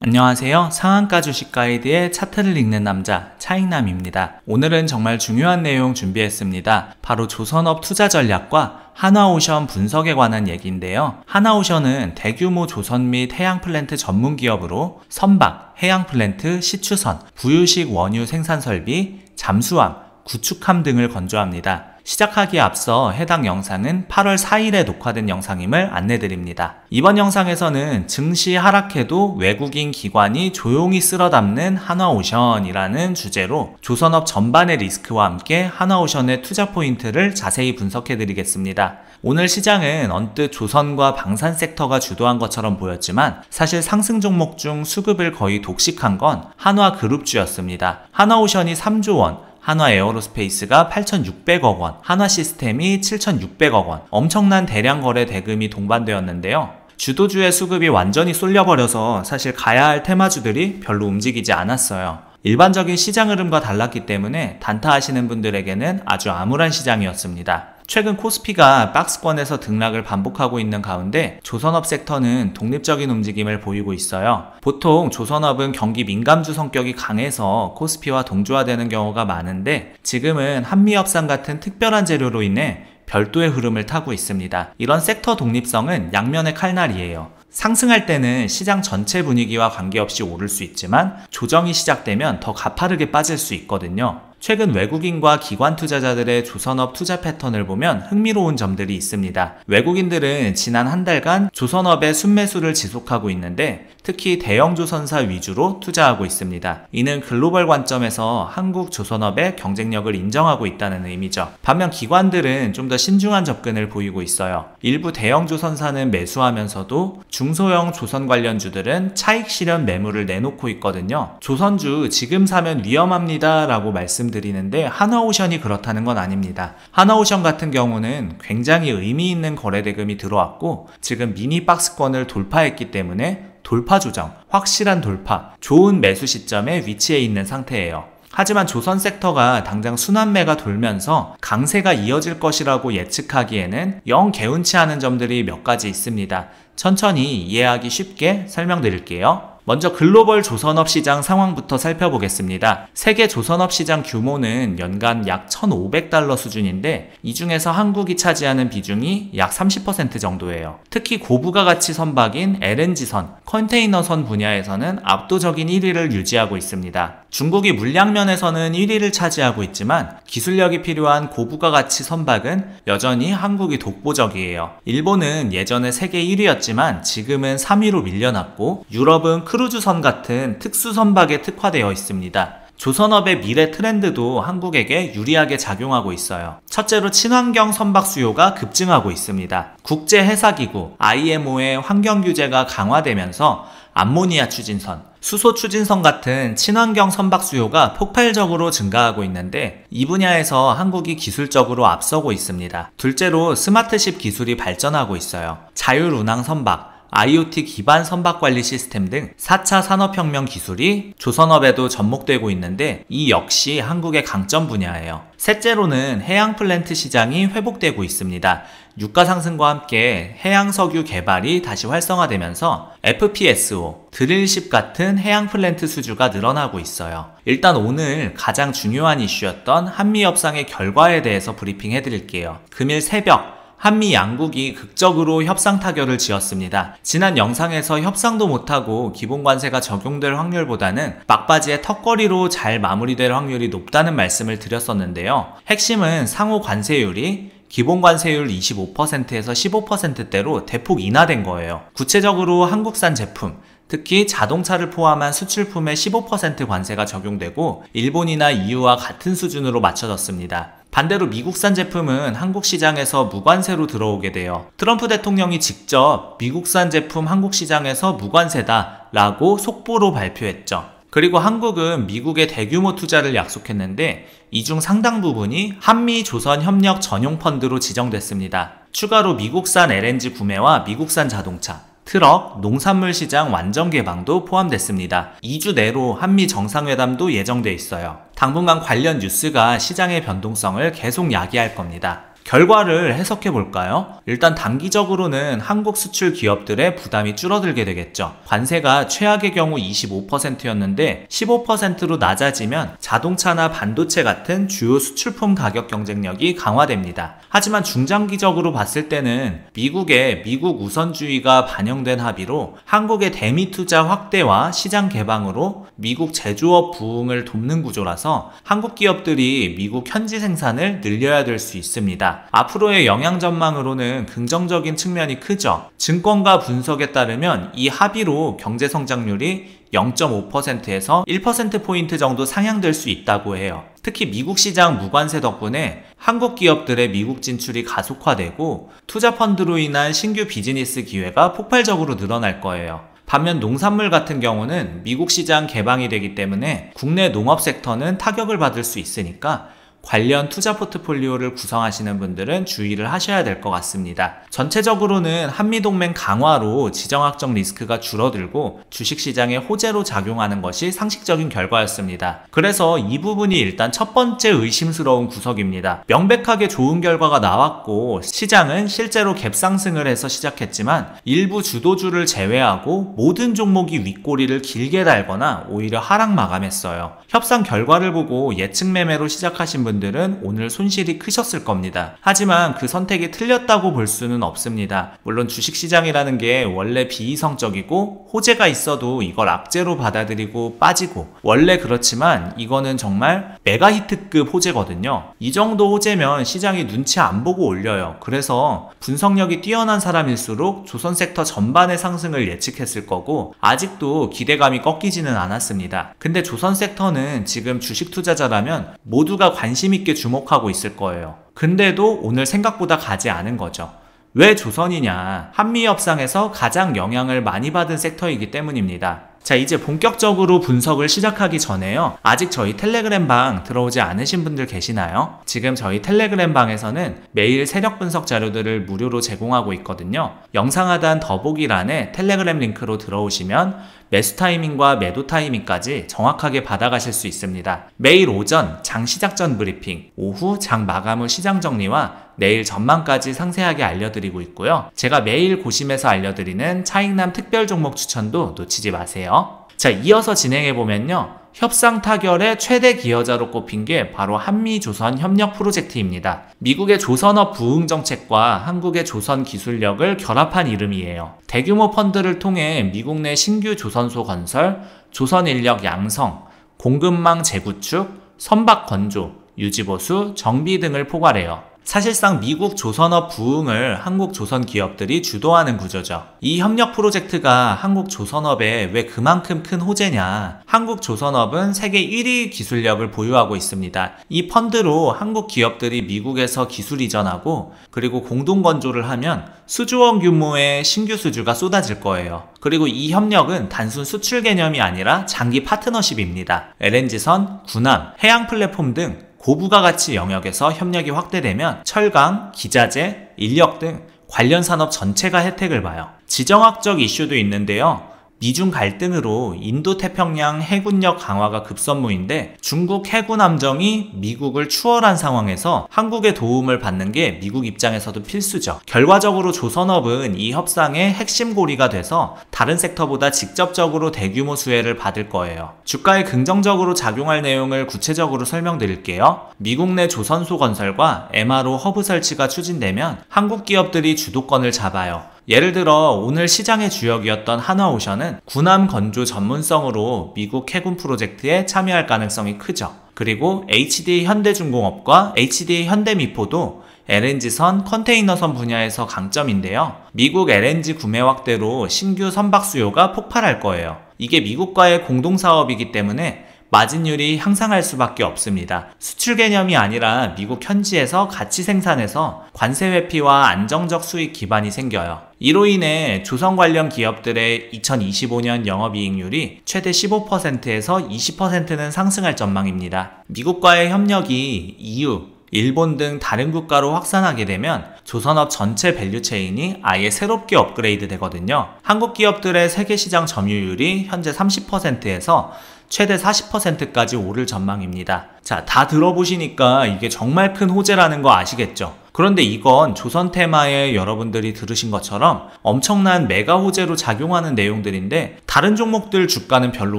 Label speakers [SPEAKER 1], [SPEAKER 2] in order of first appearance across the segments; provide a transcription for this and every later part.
[SPEAKER 1] 안녕하세요. 상한가 주식 가이드의 차트를 읽는 남자 차익남입니다. 오늘은 정말 중요한 내용 준비했습니다. 바로 조선업 투자 전략과 하나오션 분석에 관한 얘기인데요. 하나오션은 대규모 조선 및 해양 플랜트 전문 기업으로 선박, 해양 플랜트, 시추선, 부유식 원유 생산 설비, 잠수함, 구축함 등을 건조합니다. 시작하기에 앞서 해당 영상은 8월 4일에 녹화된 영상임을 안내드립니다. 이번 영상에서는 증시 하락해도 외국인 기관이 조용히 쓸어담는 하나오션이라는 주제로 조선업 전반의 리스크와 함께 하나오션의 투자 포인트를 자세히 분석해드리겠습니다. 오늘 시장은 언뜻 조선과 방산 섹터가 주도한 것처럼 보였지만 사실 상승 종목 중 수급을 거의 독식한 건 한화그룹주였습니다. 하나오션이 3조 원, 한화에어로스페이스가 8,600억 원, 한화시스템이 7,600억 원, 엄청난 대량 거래 대금이 동반되었는데요. 주도주의 수급이 완전히 쏠려버려서 사실 가야 할 테마주들이 별로 움직이지 않았어요. 일반적인 시장 흐름과 달랐기 때문에 단타하시는 분들에게는 아주 암울한 시장이었습니다. 최근 코스피가 박스권에서 등락을 반복하고 있는 가운데 조선업 섹터는 독립적인 움직임을 보이고 있어요. 보통 조선업은 경기 민감주 성격이 강해서 코스피와 동조화되는 경우가 많은데 지금은 한미협상 같은 특별한 재료로 인해 별도의 흐름을 타고 있습니다. 이런 섹터 독립성은 양면의 칼날이에요. 상승할 때는 시장 전체 분위기와 관계없이 오를 수 있지만 조정이 시작되면 더 가파르게 빠질 수 있거든요. 최근 외국인과 기관 투자자들의 조선업 투자 패턴을 보면 흥미로운 점들이 있습니다. 외국인들은 지난 한 달간 조선업의 순매수를 지속하고 있는데 특히 대형 조선사 위주로 투자하고 있습니다. 이는 글로벌 관점에서 한국 조선업의 경쟁력을 인정하고 있다는 의미죠. 반면 기관들은 좀 더 신중한 접근을 보이고 있어요. 일부 대형 조선사는 매수하면서도 중소형 조선 관련주들은 차익 실현 매물을 내놓고 있거든요. 조선주 지금 사면 위험합니다 라고 말씀드리는데 하나오션이 그렇다는 건 아닙니다. 하나오션 같은 경우는 굉장히 의미 있는 거래 대금이 들어왔고 지금 미니 박스권을 돌파했기 때문에 돌파 조정, 확실한 돌파, 좋은 매수 시점에 위치해 있는 상태예요. 하지만 조선 섹터가 당장 순환매가 돌면서 강세가 이어질 것이라고 예측하기에는 영 개운치 않은 점들이 몇 가지 있습니다. 천천히 이해하기 쉽게 설명드릴게요. 먼저 글로벌 조선업 시장 상황부터 살펴보겠습니다. 세계 조선업 시장 규모는 연간 약 1,500달러 수준인데 이 중에서 한국이 차지하는 비중이 약 30% 정도예요. 특히 고부가 가치 선박인 LNG선, 컨테이너선 분야에서는 압도적인 1위를 유지하고 있습니다. 중국이 물량면에서는 1위를 차지하고 있지만 기술력이 필요한 고부가 가치 선박은 여전히 한국이 독보적이에요. 일본은 예전에 세계 1위였지만 지금은 3위로 밀려났고 유럽은 크루즈선 같은 특수 선박에 특화되어 있습니다. 조선업의 미래 트렌드도 한국에게 유리하게 작용하고 있어요. 첫째로 친환경 선박 수요가 급증하고 있습니다. 국제해사기구 IMO의 환경 규제가 강화되면서 암모니아 추진선, 수소 추진선 같은 친환경 선박 수요가 폭발적으로 증가하고 있는데 이 분야에서 한국이 기술적으로 앞서고 있습니다. 둘째로 스마트십 기술이 발전하고 있어요. 자율운항 선박, IoT 기반 선박관리 시스템 등 4차 산업혁명 기술이 조선업에도 접목되고 있는데 이 역시 한국의 강점 분야예요. 셋째로는 해양 플랜트 시장이 회복되고 있습니다. 유가 상승과 함께 해양석유 개발이 다시 활성화되면서 FPSO, 드릴십 같은 해양 플랜트 수주가 늘어나고 있어요. 일단 오늘 가장 중요한 이슈였던 한미협상의 결과에 대해서 브리핑해드릴게요. 금일 새벽 한미 양국이 극적으로 협상 타결을 지었습니다. 지난 영상에서 협상도 못하고 기본관세가 적용될 확률보다는 막바지에 턱걸이로 잘 마무리될 확률이 높다는 말씀을 드렸었는데요. 핵심은 상호 관세율이 기본관세율 25%에서 15%대로 대폭 인하된 거예요. 구체적으로 한국산 제품, 특히 자동차를 포함한 수출품에 15% 관세가 적용되고 일본이나 EU와 같은 수준으로 맞춰졌습니다. 반대로 미국산 제품은 한국 시장에서 무관세로 들어오게 돼요. 트럼프 대통령이 직접 미국산 제품 한국 시장에서 무관세다 라고 속보로 발표했죠. 그리고 한국은 미국의 대규모 투자를 약속했는데 이 중 상당 부분이 한미-조선-협력 전용 펀드로 지정됐습니다. 추가로 미국산 LNG 구매와 미국산 자동차, 트럭, 농산물 시장 완전 개방도 포함됐습니다. 2주 내로 한미 정상회담도 예정돼 있어요. 당분간 관련 뉴스가 시장의 변동성을 계속 야기할 겁니다. 결과를 해석해 볼까요? 일단 단기적으로는 한국 수출 기업들의 부담이 줄어들게 되겠죠. 관세가 최악의 경우 25%였는데 15%로 낮아지면 자동차나 반도체 같은 주요 수출품 가격 경쟁력이 강화됩니다. 하지만 중장기적으로 봤을 때는 미국의 미국 우선주의가 반영된 합의로 한국의 대미 투자 확대와 시장 개방으로 미국 제조업 부흥을 돕는 구조라서 한국 기업들이 미국 현지 생산을 늘려야 될 수 있습니다. 앞으로의 영향 전망으로는 긍정적인 측면이 크죠. 증권가 분석에 따르면 이 합의로 경제 성장률이 0.5%에서 1%포인트 정도 상향될 수 있다고 해요. 특히 미국 시장 무관세 덕분에 한국 기업들의 미국 진출이 가속화되고 투자 펀드로 인한 신규 비즈니스 기회가 폭발적으로 늘어날 거예요. 반면 농산물 같은 경우는 미국 시장 개방이 되기 때문에 국내 농업 섹터는 타격을 받을 수 있으니까 관련 투자 포트폴리오를 구성하시는 분들은 주의를 하셔야 될 것 같습니다. 전체적으로는 한미동맹 강화로 지정학적 리스크가 줄어들고 주식시장에 호재로 작용하는 것이 상식적인 결과였습니다. 그래서 이 부분이 일단 첫 번째 의심스러운 구석입니다. 명백하게 좋은 결과가 나왔고 시장은 실제로 갭상승을 해서 시작했지만 일부 주도주를 제외하고 모든 종목이 윗꼬리를 길게 달거나 오히려 하락 마감했어요. 협상 결과를 보고 예측 매매로 시작하신 분들은 오늘 손실이 크셨을 겁니다. 하지만 그 선택이 틀렸다고 볼 수는 없습니다. 물론 주식시장이라는 게 원래 비이성적이고 호재가 있어도 이걸 악재로 받아들이고 빠지고 원래 그렇지만 이거는 정말 메가히트급 호재거든요. 이 정도 호재면 시장이 눈치 안 보고 올려요. 그래서 분석력이 뛰어난 사람일수록 조선 섹터 전반의 상승을 예측했을 거고 아직도 기대감이 꺾이지는 않았습니다. 근데 조선 섹터는 지금 주식 투자자라면 모두가 관심 있게 주목하고 있을 거예요. 근데도 오늘 생각보다 가지 않은 거죠. 왜 조선이냐? 한미 협상에서 가장 영향을 많이 받은 섹터이기 때문입니다. 자, 이제 본격적으로 분석을 시작하기 전에요. 아직 저희 텔레그램 방 들어오지 않으신 분들 계시나요? 지금 저희 텔레그램 방에서는 매일 세력 분석 자료들을 무료로 제공하고 있거든요. 영상 하단 더보기란에 텔레그램 링크로 들어오시면 매수 타이밍과 매도 타이밍까지 정확하게 받아가실 수 있습니다. 매일 오전 장 시작 전 브리핑, 오후 장 마감 후 시장 정리와 내일 전망까지 상세하게 알려드리고 있고요. 제가 매일 고심해서 알려드리는 차익남 특별 종목 추천도 놓치지 마세요. 자, 이어서 진행해보면요. 협상 타결의 최대 기여자로 꼽힌 게 바로 한미조선 협력 프로젝트입니다. 미국의 조선업 부흥 정책과 한국의 조선 기술력을 결합한 이름이에요. 대규모 펀드를 통해 미국 내 신규 조선소 건설, 조선 인력 양성, 공급망 재구축, 선박 건조, 유지보수, 정비 등을 포괄해요. 사실상 미국 조선업 부흥을 한국 조선 기업들이 주도하는 구조죠. 이 협력 프로젝트가 한국 조선업에 왜 그만큼 큰 호재냐? 한국 조선업은 세계 1위 기술력을 보유하고 있습니다. 이 펀드로 한국 기업들이 미국에서 기술 이전하고 그리고 공동 건조를 하면 수조원 규모의 신규 수주가 쏟아질 거예요. 그리고 이 협력은 단순 수출 개념이 아니라 장기 파트너십입니다. LNG선, 군함, 해양 플랫폼 등 고부가 가치 영역에서 협력이 확대되면 철강, 기자재, 인력 등 관련 산업 전체가 혜택을 봐요. 지정학적 이슈도 있는데요. 미중 갈등으로 인도태평양 해군력 강화가 급선무인데 중국 해군 함정이 미국을 추월한 상황에서 한국의 도움을 받는 게 미국 입장에서도 필수죠. 결과적으로 조선업은 이 협상의 핵심 고리가 돼서 다른 섹터보다 직접적으로 대규모 수혜를 받을 거예요. 주가에 긍정적으로 작용할 내용을 구체적으로 설명드릴게요. 미국 내 조선소 건설과 MRO 허브 설치가 추진되면 한국 기업들이 주도권을 잡아요. 예를 들어 오늘 시장의 주역이었던 한화오션은 군함 건조 전문성으로 미국 해군 프로젝트에 참여할 가능성이 크죠. 그리고 HDA 현대중공업과 HDA 현대미포도 LNG선, 컨테이너선 분야에서 강점인데요. 미국 LNG 구매 확대로 신규 선박 수요가 폭발할 거예요. 이게 미국과의 공동사업이기 때문에 마진율이 향상할 수밖에 없습니다. 수출 개념이 아니라 미국 현지에서 같이 생산해서 관세 회피와 안정적 수익 기반이 생겨요. 이로 인해 조선 관련 기업들의 2025년 영업이익률이 최대 15%에서 20%는 상승할 전망입니다. 미국과의 협력이 EU, 일본 등 다른 국가로 확산하게 되면 조선업 전체 밸류체인이 아예 새롭게 업그레이드 되거든요. 한국 기업들의 세계시장 점유율이 현재 30%에서 최대 40%까지 오를 전망입니다. 자, 다 들어보시니까 이게 정말 큰 호재라는 거 아시겠죠? 그런데 이건 조선테마에 여러분들이 들으신 것처럼 엄청난 메가 호재로 작용하는 내용들인데 다른 종목들 주가는 별로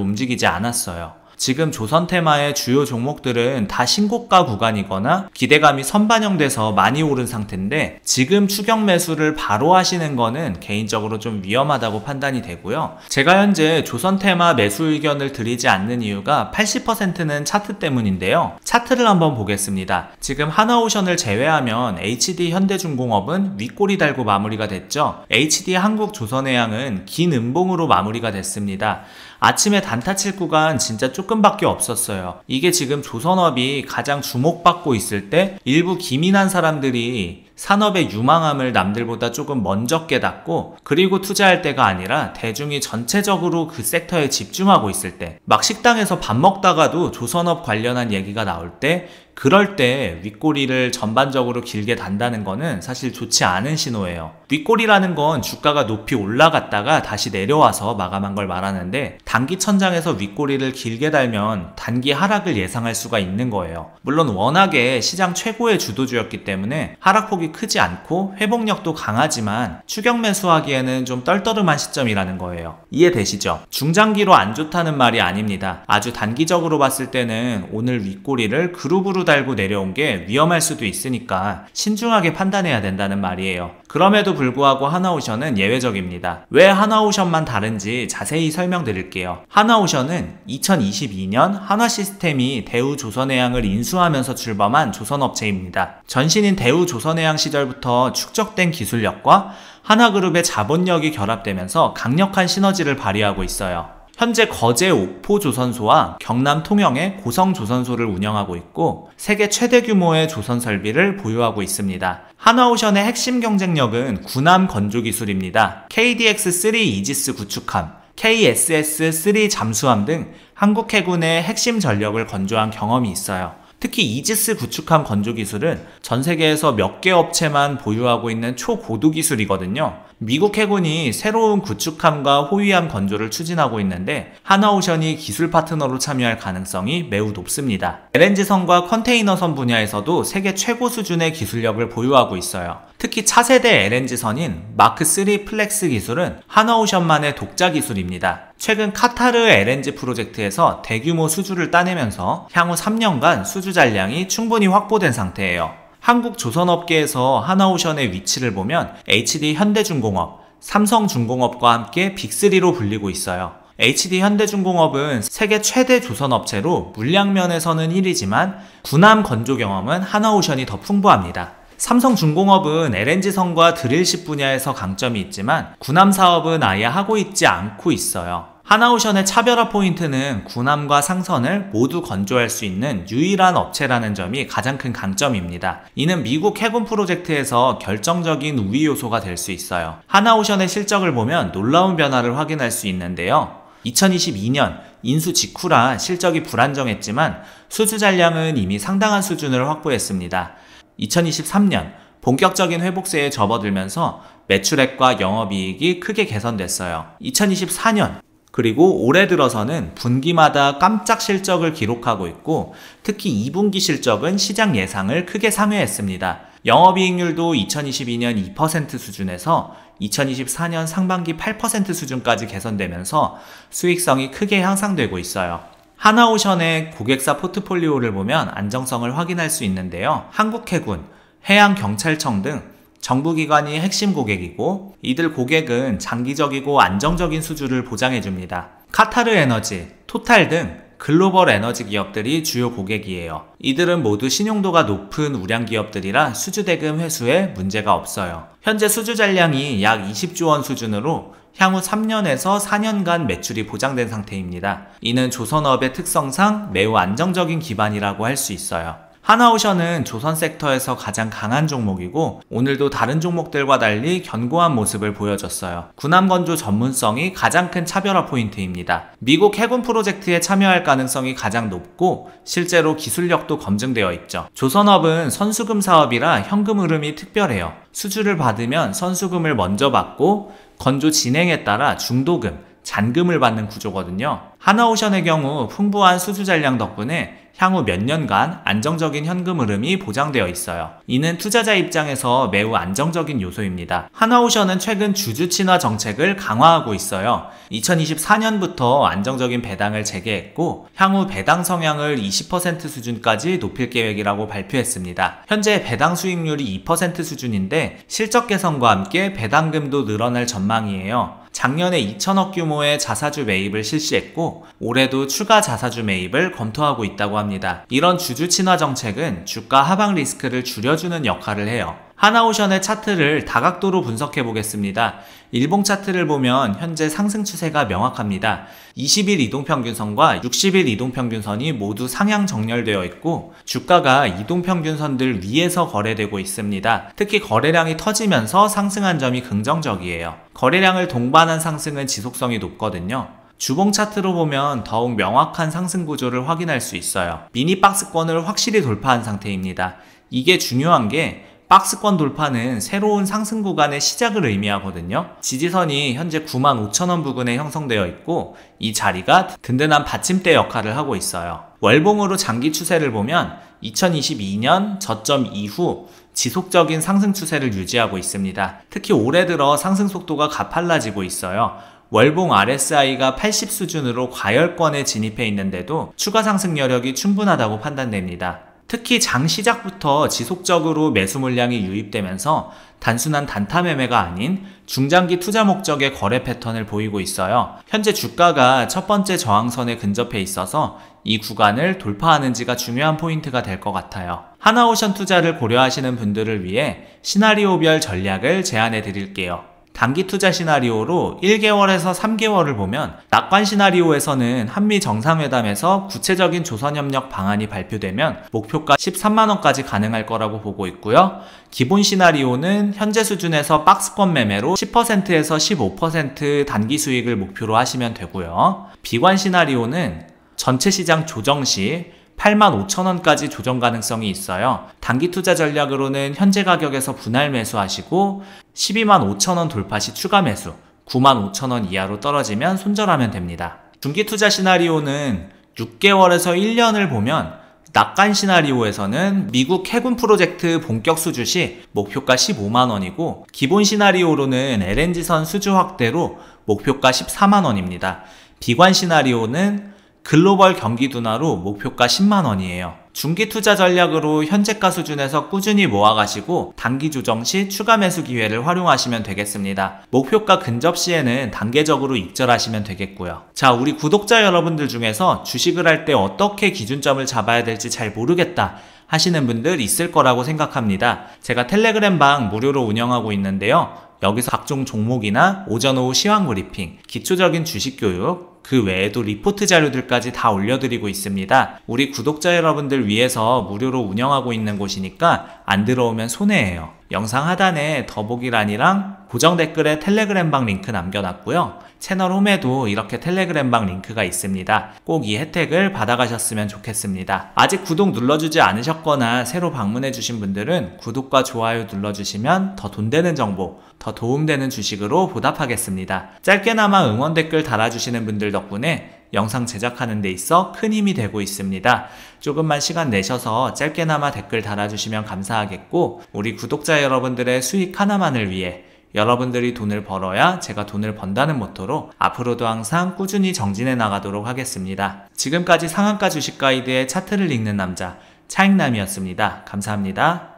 [SPEAKER 1] 움직이지 않았어요. 지금 조선테마의 주요 종목들은 다 신고가 구간이거나 기대감이 선반영돼서 많이 오른 상태인데 지금 추격 매수를 바로 하시는 거는 개인적으로 좀 위험하다고 판단이 되고요. 제가 현재 조선테마 매수 의견을 드리지 않는 이유가 80%는 차트 때문인데요. 차트를 한번 보겠습니다. 지금 하나오션을 제외하면 HD 현대중공업은 윗꼬리 달고 마무리가 됐죠. HD 한국조선해양은 긴 음봉으로 마무리가 됐습니다. 아침에 단타 칠 구간 진짜 조금밖에 없었어요. 이게 지금 조선업이 가장 주목받고 있을 때 일부 기민한 사람들이 산업의 유망함을 남들보다 조금 먼저 깨닫고 그리고 투자할 때가 아니라 대중이 전체적으로 그 섹터에 집중하고 있을 때 막 식당에서 밥 먹다가도 조선업 관련한 얘기가 나올 때 그럴 때 윗꼬리를 전반적으로 길게 단다는 거는 사실 좋지 않은 신호예요. 윗꼬리라는 건 주가가 높이 올라갔다가 다시 내려와서 마감한 걸 말하는데 단기 천장에서 윗꼬리를 길게 달면 단기 하락을 예상할 수가 있는 거예요. 물론 워낙에 시장 최고의 주도주였기 때문에 하락폭이 크지 않고 회복력도 강하지만 추격 매수하기에는 좀 떨떠름한 시점이라는 거예요. 이해되시죠? 중장기로 안 좋다는 말이 아닙니다. 아주 단기적으로 봤을 때는 오늘 윗꼬리를 그룹으로 달고 내려온 게 위험할 수도 있으니까 신중하게 판단해야 된다는 말이에요. 그럼에도 불구하고 하나오션은 예외적입니다. 왜 하나오션만 다른지 자세히 설명드릴게요. 하나오션은 2022년 한화시스템이 대우조선해양을 인수하면서 출범한 조선업체입니다. 전신인 대우조선해양 시절부터 축적된 기술력과 하나그룹의 자본력이 결합되면서 강력한 시너지를 발휘하고 있어요. 현재 거제 옥포조선소와 경남 통영의 고성조선소를 운영하고 있고 세계 최대 규모의 조선 설비를 보유하고 있습니다. 하나오션의 핵심 경쟁력은 군함 건조 기술입니다. KDX-3 이지스 구축함, KSS-3 잠수함 등 한국 해군의 핵심 전력을 건조한 경험이 있어요. 특히 이지스 구축함 건조 기술은 전 세계에서 몇 개 업체만 보유하고 있는 초고도 기술이거든요. 미국 해군이 새로운 구축함과 호위함 건조를 추진하고 있는데 하나오션이 기술 파트너로 참여할 가능성이 매우 높습니다. LNG선과 컨테이너선 분야에서도 세계 최고 수준의 기술력을 보유하고 있어요. 특히 차세대 LNG선인 마크3 플렉스 기술은 하나오션만의 독자 기술입니다. 최근 카타르 LNG 프로젝트에서 대규모 수주를 따내면서 향후 3년간 수주 잔량이 충분히 확보된 상태예요. 한국 조선업계에서 하나오션의 위치를 보면 HD 현대중공업, 삼성중공업과 함께 빅3로 불리고 있어요. HD 현대중공업은 세계 최대 조선업체로 물량면에서는 1위지만 군함 건조 경험은 하나오션이 더 풍부합니다. 삼성중공업은 LNG선과 드릴십 분야에서 강점이 있지만 군함 사업은 아예 하고 있지 않고 있어요. 하나오션의 차별화 포인트는 군함과 상선을 모두 건조할 수 있는 유일한 업체라는 점이 가장 큰 강점입니다. 이는 미국 해군 프로젝트에서 결정적인 우위 요소가 될 수 있어요. 하나오션의 실적을 보면 놀라운 변화를 확인할 수 있는데요. 2022년 인수 직후라 실적이 불안정했지만 수주 잔량은 이미 상당한 수준을 확보했습니다. 2023년 본격적인 회복세에 접어들면서 매출액과 영업이익이 크게 개선됐어요. 2024년 그리고 올해 들어서는 분기마다 깜짝 실적을 기록하고 있고 특히 2분기 실적은 시장 예상을 크게 상회했습니다. 영업이익률도 2022년 2% 수준에서 2024년 상반기 8% 수준까지 개선되면서 수익성이 크게 향상되고 있어요. 하나오션의 고객사 포트폴리오를 보면 안정성을 확인할 수 있는데요. 한국해군, 해양경찰청 등 정부기관이 핵심 고객이고 이들 고객은 장기적이고 안정적인 수주를 보장해줍니다. 카타르 에너지, 토탈 등 글로벌 에너지 기업들이 주요 고객이에요. 이들은 모두 신용도가 높은 우량 기업들이라 수주 대금 회수에 문제가 없어요. 현재 수주 잔량이 약 20조 원 수준으로 향후 3년에서 4년간 매출이 보장된 상태입니다. 이는 조선업의 특성상 매우 안정적인 기반이라고 할 수 있어요. 하나오션은 조선 섹터에서 가장 강한 종목이고 오늘도 다른 종목들과 달리 견고한 모습을 보여줬어요. 군함건조 전문성이 가장 큰 차별화 포인트입니다. 미국 해군 프로젝트에 참여할 가능성이 가장 높고 실제로 기술력도 검증되어 있죠. 조선업은 선수금 사업이라 현금 흐름이 특별해요. 수주를 받으면 선수금을 먼저 받고 건조 진행에 따라 중도금, 잔금을 받는 구조거든요. 하나오션의 경우 풍부한 수주 잔량 덕분에 향후 몇 년간 안정적인 현금 흐름이 보장되어 있어요. 이는 투자자 입장에서 매우 안정적인 요소입니다. 하나오션은 최근 주주 친화 정책을 강화하고 있어요. 2024년부터 안정적인 배당을 재개했고 향후 배당 성향을 20% 수준까지 높일 계획이라고 발표했습니다. 현재 배당 수익률이 2% 수준인데 실적 개선과 함께 배당금도 늘어날 전망이에요. 작년에 2천억 규모의 자사주 매입을 실시했고 올해도 추가 자사주 매입을 검토하고 있다고 합니다. 이런 주주 친화 정책은 주가 하방 리스크를 줄여주는 역할을 해요. 하나오션의 차트를 다각도로 분석해 보겠습니다. 일봉 차트를 보면 현재 상승 추세가 명확합니다. 20일 이동평균선과 60일 이동평균선이 모두 상향 정렬되어 있고 주가가 이동평균선들 위에서 거래되고 있습니다. 특히 거래량이 터지면서 상승한 점이 긍정적이에요. 거래량을 동반한 상승은 지속성이 높거든요. 주봉 차트로 보면 더욱 명확한 상승 구조를 확인할 수 있어요. 미니 박스권을 확실히 돌파한 상태입니다. 이게 중요한 게 박스권 돌파는 새로운 상승 구간의 시작을 의미하거든요. 지지선이 현재 95,000원 부근에 형성되어 있고 이 자리가 든든한 받침대 역할을 하고 있어요. 월봉으로 장기 추세를 보면 2022년 저점 이후 지속적인 상승 추세를 유지하고 있습니다. 특히 올해 들어 상승 속도가 가팔라지고 있어요. 월봉 RSI가 80 수준으로 과열권에 진입해 있는데도 추가 상승 여력이 충분하다고 판단됩니다. 특히 장 시작부터 지속적으로 매수 물량이 유입되면서 단순한 단타 매매가 아닌 중장기 투자 목적의 거래 패턴을 보이고 있어요. 현재 주가가 첫 번째 저항선에 근접해 있어서 이 구간을 돌파하는지가 중요한 포인트가 될 것 같아요. 하나오션 투자를 고려하시는 분들을 위해 시나리오별 전략을 제안해 드릴게요. 단기 투자 시나리오로 1개월에서 3개월을 보면 낙관 시나리오에서는 한미 정상회담에서 구체적인 조선협력 방안이 발표되면 목표가 13만원까지 가능할 거라고 보고 있고요. 기본 시나리오는 현재 수준에서 박스권 매매로 10%에서 15% 단기 수익을 목표로 하시면 되고요. 비관 시나리오는 전체 시장 조정 시 85,000원까지 조정 가능성이 있어요. 단기 투자 전략으로는 현재 가격에서 분할 매수하시고 125,000원 돌파 시 추가 매수, 95,000원 이하로 떨어지면 손절하면 됩니다. 중기 투자 시나리오는 6개월에서 1년을 보면 낙관 시나리오에서는 미국 해군 프로젝트 본격 수주 시 목표가 15만원이고 기본 시나리오로는 LNG선 수주 확대로 목표가 14만원입니다. 비관 시나리오는 글로벌 경기 둔화로 목표가 10만원이에요. 중기 투자 전략으로 현재가 수준에서 꾸준히 모아가시고 단기 조정 시 추가 매수 기회를 활용하시면 되겠습니다. 목표가 근접 시에는 단계적으로 익절하시면 되겠고요. 자, 우리 구독자 여러분들 중에서 주식을 할 때 어떻게 기준점을 잡아야 될지 잘 모르겠다 하시는 분들 있을 거라고 생각합니다. 제가 텔레그램방 무료로 운영하고 있는데요. 여기서 각종 종목이나 오전 오후 시황 브리핑, 기초적인 주식 교육, 그 외에도 리포트 자료들까지 다 올려드리고 있습니다. 우리 구독자 여러분들 위해서 무료로 운영하고 있는 곳이니까 안 들어오면 손해예요. 영상 하단에 더보기란이랑 고정 댓글에 텔레그램방 링크 남겨놨고요. 채널 홈에도 이렇게 텔레그램방 링크가 있습니다. 꼭 이 혜택을 받아가셨으면 좋겠습니다. 아직 구독 눌러주지 않으셨거나 새로 방문해주신 분들은 구독과 좋아요 눌러주시면 더 돈 되는 정보, 더 도움되는 주식으로 보답하겠습니다. 짧게나마 응원 댓글 달아주시는 분들 덕분에 영상 제작하는 데 있어 큰 힘이 되고 있습니다. 조금만 시간 내셔서 짧게나마 댓글 달아주시면 감사하겠고 우리 구독자 여러분들의 수익 하나만을 위해 여러분들이 돈을 벌어야 제가 돈을 번다는 모토로 앞으로도 항상 꾸준히 정진해 나가도록 하겠습니다. 지금까지 상한가 주식 가이드의 차트를 읽는 남자 차익남이었습니다. 감사합니다.